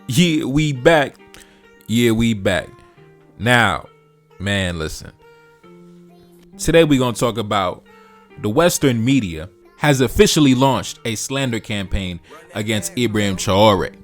Yeah, we back. Yeah, we back. Now, man, listen. Today we're going to talk about the Western media has officially launched a slander campaign against Ibrahim Traore.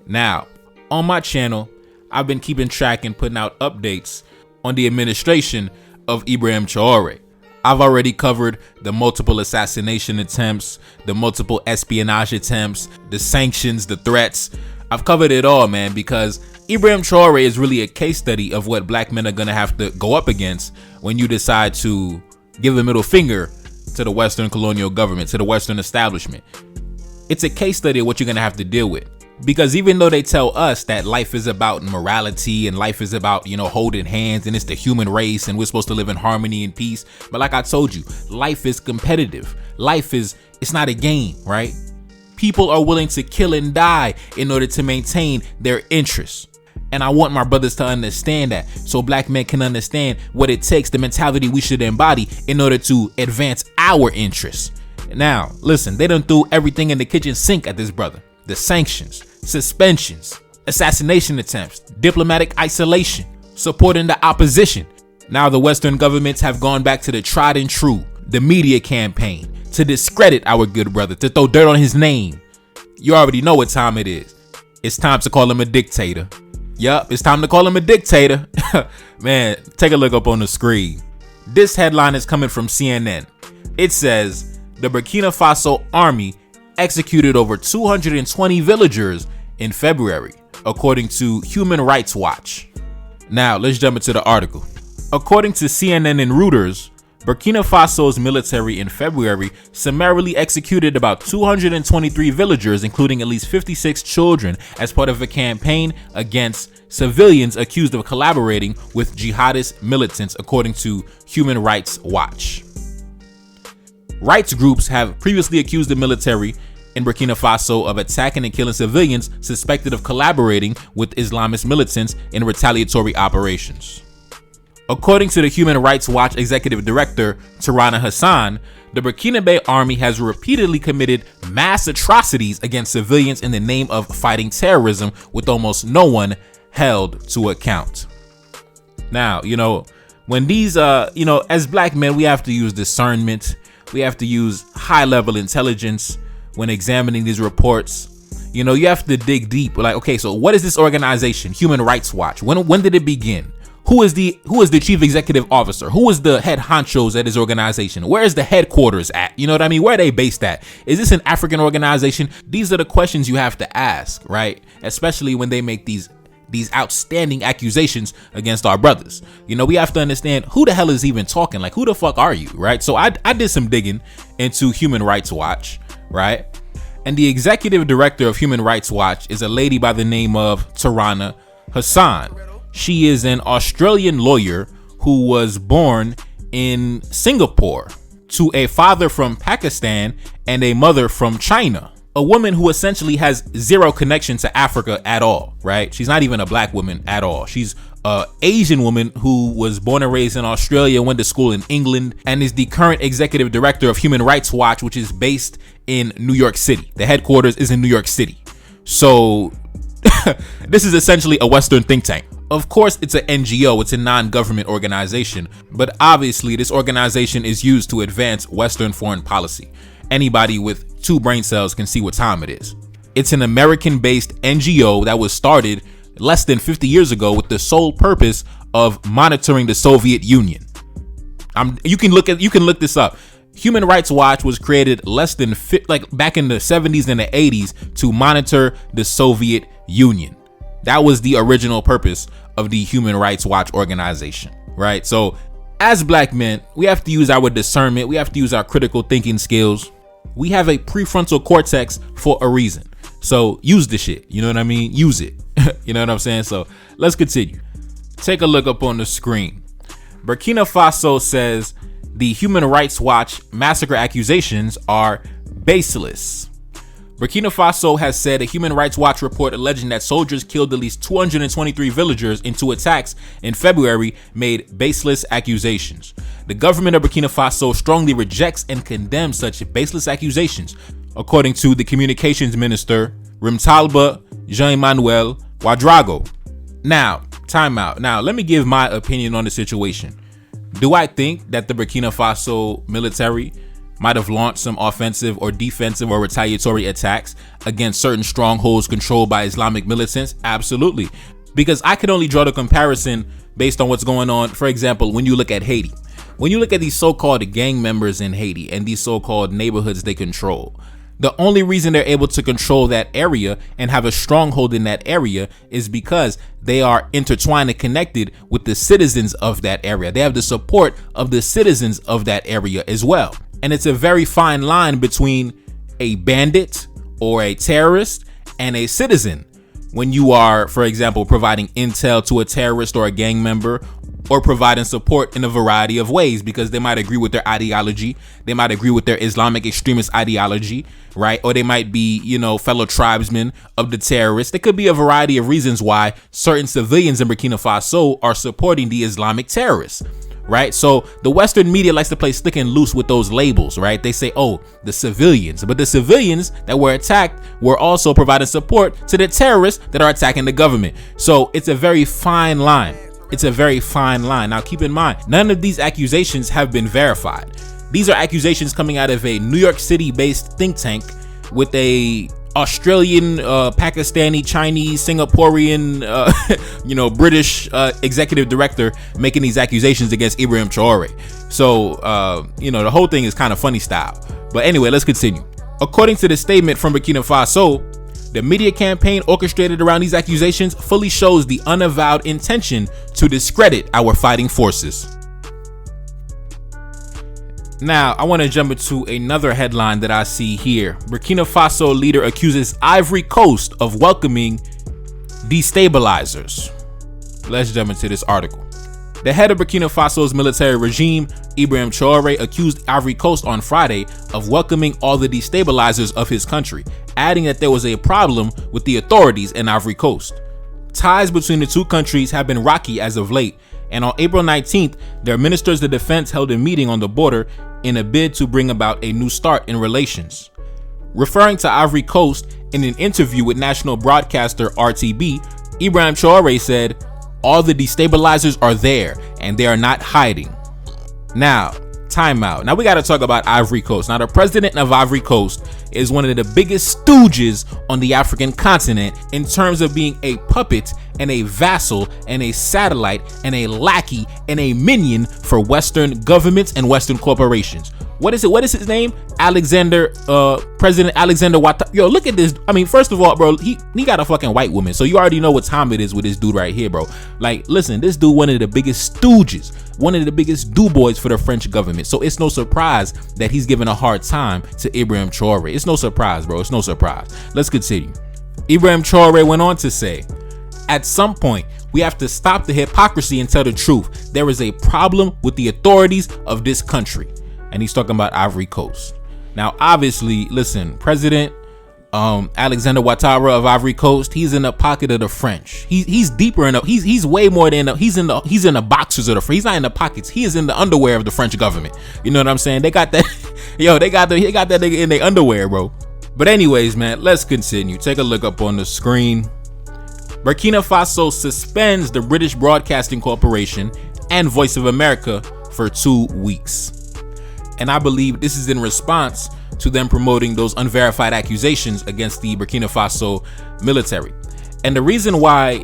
Now, on my channel, I've been keeping track and putting out updates on the administration of Ibrahim Traore. I've already covered the multiple assassination attempts, the multiple espionage attempts, the sanctions, the threats. I've covered it all, man, because Ibrahim Traore is really a case study of what black men are going to have to go up against when you decide to give the middle finger to the Western colonial government, to the Western establishment. It's a case study of what you're going to have to deal with. Because even though they tell us that life is about morality and life is about, holding hands and it's the human race and we're supposed to live in harmony and peace. But like I told you, life is competitive. It's not a game, right? People are willing to kill and die in order to maintain their interests. And I want my brothers to understand that so black men can understand what it takes, the mentality we should embody in order to advance our interests. Now, listen, they done threw everything in the kitchen sink at this brother. The sanctions, suspensions, assassination attempts, diplomatic isolation, supporting the opposition. Now the Western governments have gone back to the tried and true, the media campaign, to discredit our good brother, to throw dirt on his name. You already know what time it is. It's time to call him a dictator. Yup, it's time to call him a dictator. Man, take a look up on the screen. This headline is coming from CNN. It says, the Burkina Faso army executed over 220 villagers in February, according to Human Rights Watch. Now, let's jump into the article. According to CNN and Reuters, Burkina Faso's military in February summarily executed about 223 villagers, including at least 56 children, as part of a campaign against civilians accused of collaborating with jihadist militants, according to Human Rights Watch. Rights groups have previously accused the military in Burkina Faso of attacking and killing civilians suspected of collaborating with Islamist militants in retaliatory operations. According to the Human Rights Watch Executive Director, Traore Hassan, the Burkinabe army has repeatedly committed mass atrocities against civilians in the name of fighting terrorism, with almost no one held to account. Now, when these, as black men, we have to use discernment. We have to use high-level intelligence when examining these reports. You have to dig deep. Like, okay, so what is this organization, Human Rights Watch? When did it begin? Who is the chief executive officer? Who is the head honchos at his organization? Where is the headquarters at? You know what I mean? Where are they based at? Is this an African organization? These are the questions you have to ask, right? Especially when they make these outstanding accusations against our brothers. We have to understand who the hell is even talking. Like, who the fuck are you, right? So I did some digging into Human Rights Watch, right? And the executive director of Human Rights Watch is a lady by the name of Traore Hassan. She is an Australian lawyer who was born in Singapore to a father from Pakistan and a mother from China. A woman who essentially has zero connection to Africa at all, right? She's not even a black woman at all. She's an Asian woman who was born and raised in Australia, went to school in England, and is the current executive director of Human Rights Watch, which is based in New York City. The headquarters is in New York City. So this is essentially a Western think tank. Of course, it's an NGO, it's a non-government organization, but obviously this organization is used to advance Western foreign policy. Anybody with 2 brain cells can see what time it is. It's an American-based NGO that was started less than 50 years ago with the sole purpose of monitoring the Soviet Union. You can look this up. Human Rights Watch was created back in the 70s and the 80s to monitor the Soviet Union. That was the original purpose of the Human Rights Watch organization, right? So as black men, we have to use our discernment. We have to use our critical thinking skills. We have a prefrontal cortex for a reason. So use the shit. You know what I mean? Use it. You know what I'm saying? So let's continue. Take a look up on the screen. Burkina Faso says the Human Rights Watch massacre accusations are baseless. Burkina Faso has said a Human Rights Watch report alleging that soldiers killed at least 223 villagers in 2 attacks in February made baseless accusations. The government of Burkina Faso strongly rejects and condemns such baseless accusations, according to the communications minister Rimtalba Jean-Emmanuel Ouedraogo. Now, time out. Now, let me give my opinion on the situation. Do I think that the Burkina Faso military might have launched some offensive or defensive or retaliatory attacks against certain strongholds controlled by Islamic militants? Absolutely. Because I can only draw the comparison based on what's going on. For example, when you look at Haiti, when you look at these so-called gang members in Haiti and these so-called neighborhoods they control, the only reason they're able to control that area and have a stronghold in that area is because they are intertwined and connected with the citizens of that area. They have the support of the citizens of that area as well. And it's a very fine line between a bandit or a terrorist and a citizen. When you are, for example, providing intel to a terrorist or a gang member, or providing support in a variety of ways, because they might agree with their ideology, they might agree with their Islamic extremist ideology, right? Or they might be, fellow tribesmen of the terrorists. There could be a variety of reasons why certain civilians in Burkina Faso are supporting the Islamic terrorists, right? So the Western media likes to play stick and loose with those labels, right? They say, oh, the civilians, but the civilians that were attacked were also providing support to the terrorists that are attacking the government. So it's a very fine line. It's a very fine line. Now, keep in mind, none of these accusations have been verified. These are accusations coming out of a New York City-based think tank with a Australian, Pakistani, Chinese, Singaporean, British executive director making these accusations against Ibrahim Traore. So, the whole thing is kind of funny style. But anyway, let's continue. According to the statement from Burkina Faso, the media campaign orchestrated around these accusations fully shows the unavowed intention to discredit our fighting forces. Now, I want to jump into another headline that I see here. Burkina Faso leader accuses Ivory Coast of welcoming destabilizers. Let's jump into this article. The head of Burkina Faso's military regime, Ibrahim Traore, accused Ivory Coast on Friday of welcoming all the destabilizers of his country, adding that there was a problem with the authorities in Ivory Coast. Ties between the two countries have been rocky as of late, and on April 19th, their ministers of defense held a meeting on the border in a bid to bring about a new start in relations. Referring to Ivory Coast in an interview with national broadcaster RTB, Ibrahim Traore said, "All the destabilizers are there and they are not hiding." Now, time out. Now we got to talk about Ivory Coast. Now, the president of Ivory Coast is one of the biggest stooges on the African continent in terms of being a puppet and a vassal and a satellite and a lackey and a minion for Western governments and Western corporations. What is it? What is his name? President Alexander Ouattara. Yo, look at this. I mean, first of all, bro, he got a fucking white woman. So you already know what time it is with this dude right here, bro. Like, listen, this dude, one of the biggest stooges, one of the biggest do-boys for the French government. So it's no surprise that he's giving a hard time to Ibrahim Traore. It's no surprise, bro. It's no surprise. Let's continue. Ibrahim Traore went on to say, "At some point, we have to stop the hypocrisy and tell the truth. There is a problem with the authorities of this country." And he's talking about Ivory Coast. Now, obviously, listen, President Alexander Ouattara of Ivory Coast, he's in the pocket of the French. He's deeper in the, he's way more than he's in the boxers of the French. He's not in the pockets. He is in the underwear of the French government. You know what I'm saying? They got that, they got that nigga in their underwear, bro. But anyways, man, let's continue. Take a look up on the screen. Burkina Faso suspends the British Broadcasting Corporation and Voice of America for 2 weeks. And I believe this is in response to them promoting those unverified accusations against the Burkina Faso military. And the reason why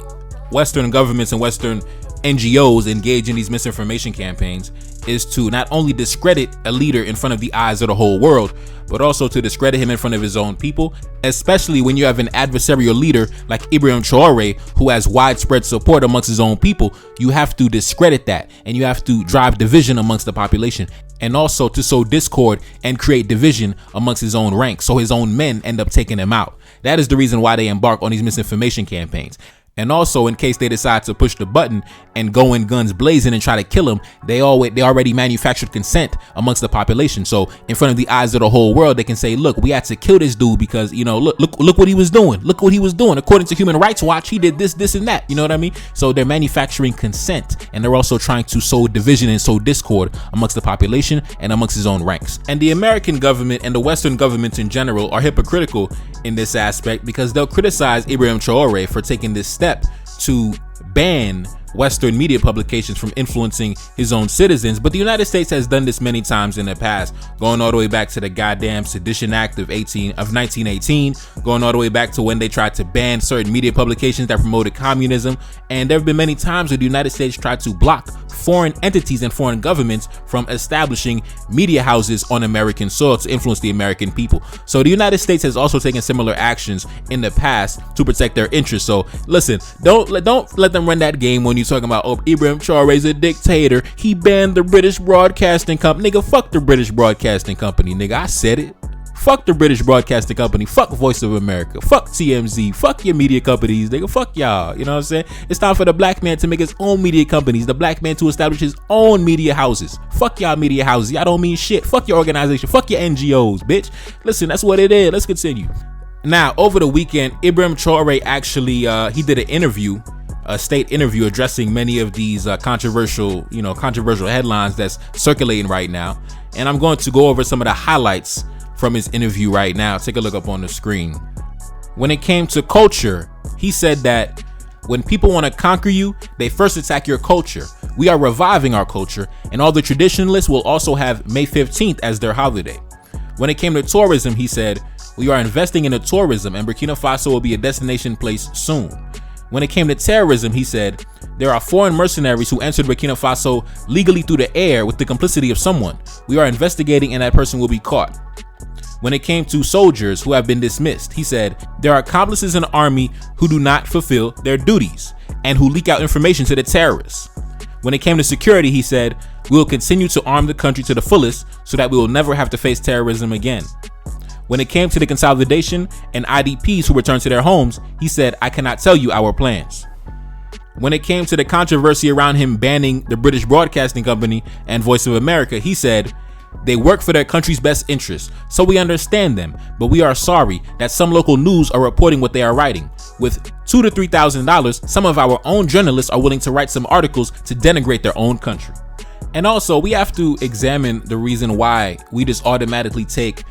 Western governments and Western NGOs engage in these misinformation campaigns is to not only discredit a leader in front of the eyes of the whole world, but also to discredit him in front of his own people, especially when you have an adversarial leader like Ibrahim Traore, who has widespread support amongst his own people. You have to discredit that, and you have to drive division amongst the population, and also to sow discord and create division amongst his own ranks, so his own men end up taking him out. That is the reason why they embark on these misinformation campaigns. And also, in case they decide to push the button and go in guns blazing and try to kill him, they already manufactured consent amongst the population. So in front of the eyes of the whole world, they can say, look, we had to kill this dude because, look what he was doing. Look what he was doing. According to Human Rights Watch, he did this, and that. You know what I mean? So they're manufacturing consent, and they're also trying to sow division and sow discord amongst the population and amongst his own ranks. And the American government and the Western governments in general are hypocritical in this aspect, because they'll criticize Ibrahim Traore for taking this step to ban Western media publications from influencing his own citizens. But the United States has done this many times in the past, going all the way back to the goddamn Sedition Act of 1918, going all the way back to when they tried to ban certain media publications that promoted communism. And there have been many times where the United States tried to block foreign entities and foreign governments from establishing media houses on American soil to influence the American people. So the United States has also taken similar actions in the past to protect their interests. So listen, don't let them run that game when you're talking about, oh, Ibrahim Traore's a dictator. He banned the British Broadcasting Company. Nigga, fuck the British Broadcasting Company, nigga. I said it. Fuck the British Broadcasting Company. Fuck Voice of America. Fuck TMZ. Fuck your media companies, nigga. Fuck y'all. You know what I'm saying? It's time for the black man to make his own media companies. The black man to establish his own media houses. Fuck y'all media houses. Y'all don't mean shit. Fuck your organization. Fuck your NGOs, bitch. Listen, that's what it is. Let's continue. Now, over the weekend, Ibrahim Traore actually, he did an interview, a state interview addressing many of these controversial headlines that's circulating right now. And I'm going to go over some of the highlights from his interview right now. Take a look up on the screen. When it came to culture, he said that when people want to conquer you, they first attack your culture. We are reviving our culture, and all the traditionalists will also have May 15th as their holiday. When it came to tourism, he said, we are investing into tourism, and Burkina Faso will be a destination place soon. When it came to terrorism, he said, there are foreign mercenaries who entered Burkina Faso legally through the air with the complicity of someone. We are investigating, and that person will be caught. When it came to soldiers who have been dismissed, he said, there are accomplices in the army who do not fulfill their duties and who leak out information to the terrorists. When it came to security, he said, we will continue to arm the country to the fullest so that we will never have to face terrorism again. When it came to the consolidation and IDPs who returned to their homes, he said, I cannot tell you our plans. When it came to the controversy around him banning the British Broadcasting Company and Voice of America, he said, they work for their country's best interests, so we understand them, but we are sorry that some local news are reporting what they are writing. With $2,000 to $3,000, some of our own journalists are willing to write some articles to denigrate their own country. And also, we have to examine the reason why we just automatically take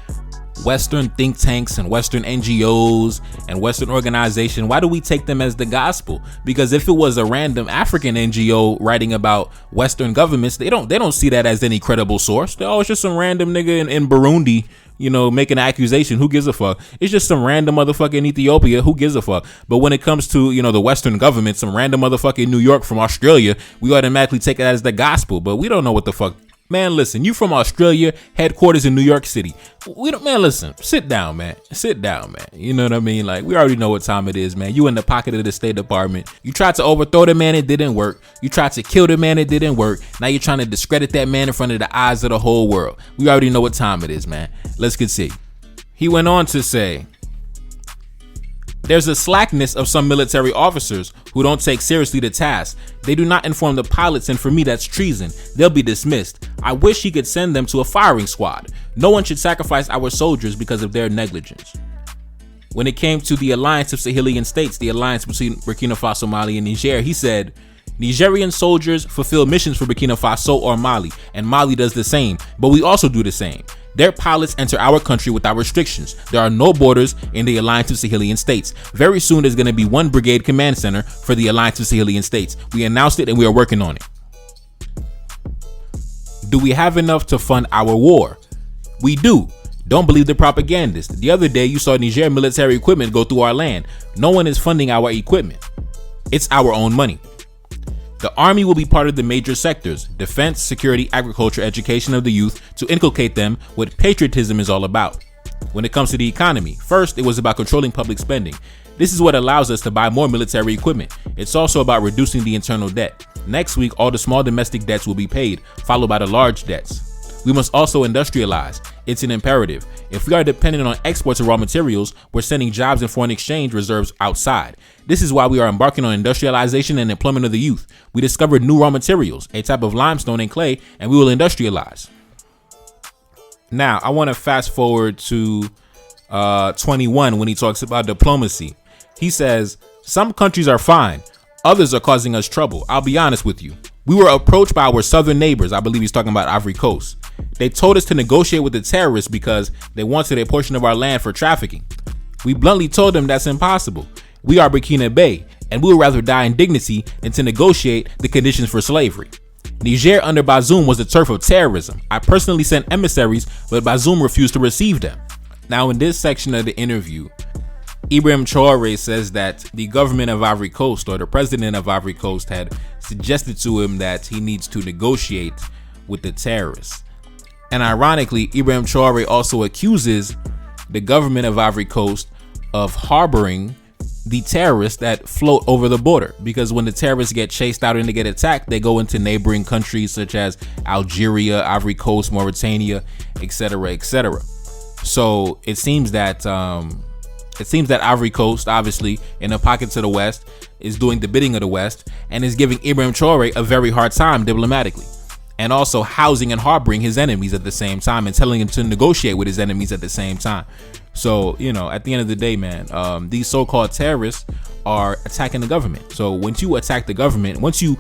Western think tanks and Western NGOs and Western organizations. Why do we take them as the gospel? Because if it was a random African NGO writing about Western governments, they don't see that as any credible source. Oh, it's just some random nigga in Burundi, making an accusation. Who gives a fuck? It's just some random motherfucker in Ethiopia. Who gives a fuck? But when it comes to, the Western government, some random motherfucker in New York from Australia, we automatically take it as the gospel. But we don't know what the fuck. Man, listen, you from Australia, headquarters in New York City. Listen, sit down, man. Sit down, man. You know what I mean? Like, we already know what time it is, man. You in the pocket of the State Department. You tried to overthrow the man, it didn't work. You tried to kill the man, it didn't work. Now you're trying to discredit that man in front of the eyes of the whole world. We already know what time it is, man. Let's continue. He went on to say, there's a slackness of some military officers who don't take seriously the task. They do not inform the pilots, and for me, that's treason. They'll be dismissed. I wish he could send them to a firing squad. No one should sacrifice our soldiers because of their negligence. When it came to the alliance of Sahelian states, the alliance between Burkina Faso, Mali, and Niger, he said, Nigerian soldiers fulfill missions for Burkina Faso or Mali, and Mali does the same, but we also do the same. Their pilots enter our country without restrictions. There are no borders in the Alliance of Sahelian States. Very soon there's going to be one brigade command center for the Alliance of Sahelian States. We announced it and we are working on it. Do we have enough to fund our war? We do. Don't believe the propagandists. The other day you saw Niger military equipment go through our land. No one is funding our equipment. It's our own money. The army will be part of the major sectors: defense, security, agriculture, education of the youth, to inculcate them what patriotism is all about. When it comes to the economy, first, it was about controlling public spending. This is what allows us to buy more military equipment. It's also about reducing the internal debt. Next week, all the small domestic debts will be paid, followed by the large debts. We must also industrialize. It's an imperative. If we are dependent on exports of raw materials, we're sending jobs and foreign exchange reserves outside. This is why we are embarking on industrialization and employment of the youth. We discovered new raw materials, a type of limestone and clay, and we will industrialize. Now, I want to fast forward to 21 when he talks about diplomacy. He says, some countries are fine. Others are causing us trouble. I'll be honest with you. We were approached by our southern neighbors. I believe he's talking about Ivory Coast. They told us to negotiate with the terrorists because they wanted a portion of our land for trafficking. We bluntly told them that's impossible. We are Burkina Faso, and we would rather die in dignity than to negotiate the conditions for slavery. Niger under Bazoum was the turf of terrorism. I personally sent emissaries, but Bazoum refused to receive them. Now, in this section of the interview, Ibrahim Traore says that the government of Ivory Coast, or the president of Ivory Coast, had suggested to him that he needs to negotiate with the terrorists. And ironically, Ibrahim Traore also accuses the government of Ivory Coast of harboring the terrorists that float over the border, because when the terrorists get chased out and they get attacked, they go into neighboring countries such as Algeria, Ivory Coast, Mauritania, etc., etc. So it seems that Ivory Coast, obviously in the pockets of the West, is doing the bidding of the West and is giving Ibrahim Traore a very hard time diplomatically, and also housing and harboring his enemies at the same time and telling him to negotiate with his enemies at the same time. So, at the end of the day, man, these so-called terrorists are attacking the government. So once you attack the government, once you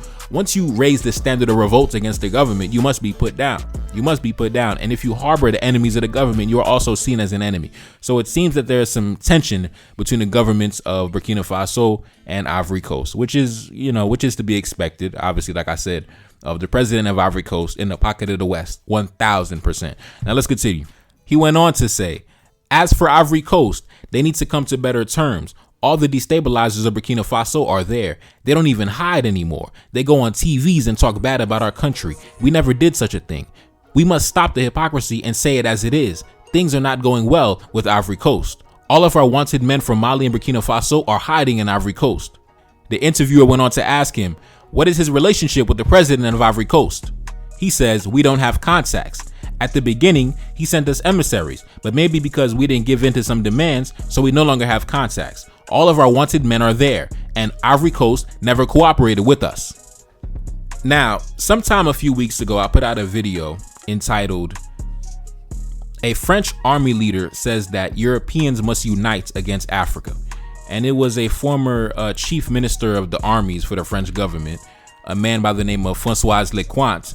raise the standard of revolt against the government, you must be put down. You must be put down. And if you harbor the enemies of the government, you are also seen as an enemy. So it seems that there is some tension between the governments of Burkina Faso and Ivory Coast, which is to be expected. Obviously, like I said, of the president of Ivory Coast in the pocket of the West, 1000%. Now let's continue. He went on to say, as for Ivory Coast, they need to come to better terms. All the destabilizers of Burkina Faso are there. They don't even hide anymore. They go on TVs and talk bad about our country. We never did such a thing. We must stop the hypocrisy and say it as it is. Things are not going well with Ivory Coast. All of our wanted men from Mali and Burkina Faso are hiding in Ivory Coast. The interviewer went on to ask him, what is his relationship with the president of Ivory Coast? He says, we don't have contacts. At the beginning, he sent us emissaries, but maybe because we didn't give in to some demands, so we no longer have contacts. All of our wanted men are there, and Ivory Coast never cooperated with us. Now, sometime a few weeks ago, I put out a video entitled, A French Army Leader Says That Europeans Must Unite Against Africa. And it was a former chief minister of the armies for the French government, a man by the name of François Lecointe,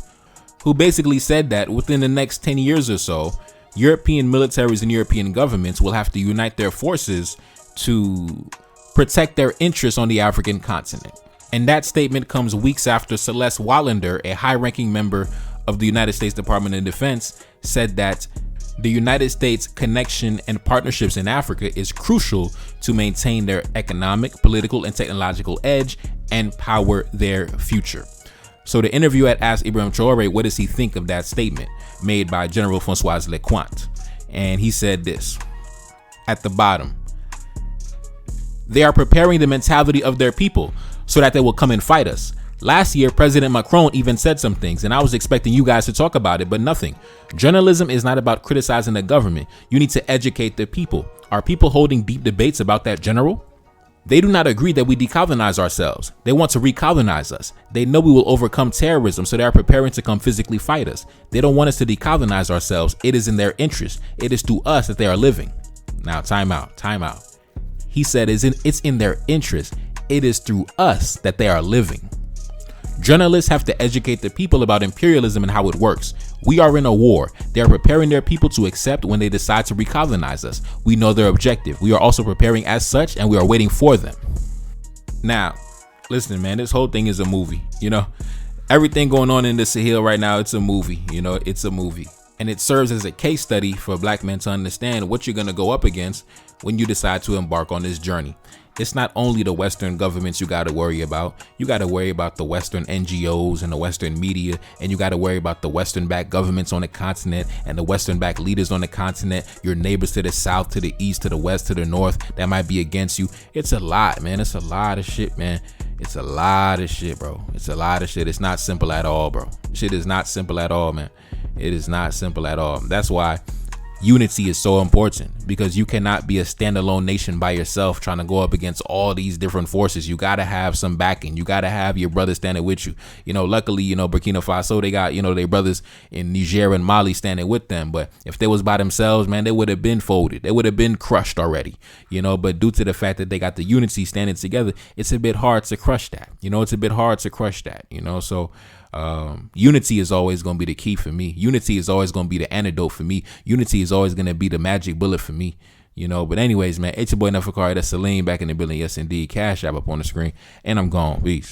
who basically said that within the next 10 years or so, European militaries and European governments will have to unite their forces to protect their interests on the African continent. And that statement comes weeks after Celeste Wallander, a high-ranking member of the United States Department of Defense, said that the United States' connection and partnerships in Africa is crucial to maintain their economic, political, and technological edge and power their future. So the interviewer had asked Ibrahim Traore, what does he think of that statement made by General François Lecointe? And he said this at the bottom: they are preparing the mentality of their people so that they will come and fight us. Last year, President Macron even said some things, and I was expecting you guys to talk about it, but nothing. Journalism is not about criticizing the government. You need to educate the people. Are people holding deep debates about that, General? They do not agree that we decolonize ourselves. They want to recolonize us. They know we will overcome terrorism, so they are preparing to come physically fight us. They don't want us to decolonize ourselves. It is in their interest. It is through us that they are living. Now, time out. He said it's in their interest. It is through us that they are living. Journalists have to educate the people about imperialism and how it works. We are in a war. They are preparing their people to accept when they decide to recolonize us. We know their objective. We are also preparing as such, and we are waiting for them. Now, listen, man, this whole thing is a movie. Everything going on in the Sahel right now, it's a movie. It's a movie. And it serves as a case study for black men to understand what you're going to go up against when you decide to embark on this journey. It's not only the Western governments you got to worry about. You got to worry about the Western NGOs and the Western media, and you got to worry about the Western-backed governments on the continent and the Western-backed leaders on the continent, your neighbors to the south, to the east, to the west, to the north that might be against you. It's a lot, man. It's a lot of shit, man. It's a lot of shit, bro. It's a lot of shit. It's not simple at all, bro. Shit is not simple at all, man. It is not simple at all. That's why unity is so important, because you cannot be a standalone nation by yourself trying to go up against all these different forces. You got to have some backing. You got to have your brothers standing with you. Luckily, Burkina Faso, they got, their brothers in Niger and Mali standing with them. But if they was by themselves, man, they would have been folded. They would have been crushed already, but due to the fact that they got the unity standing together, it's a bit hard to crush that. It's a bit hard to crush that, so unity is always going to be the key for me. Unity is always going to be the antidote for me. Unity is always going to be the magic bullet for me, but anyways, man, it's your boy Neferkari. That's Salim back in the building. Yes, indeed. Cash App up on the screen, and I'm gone. Peace.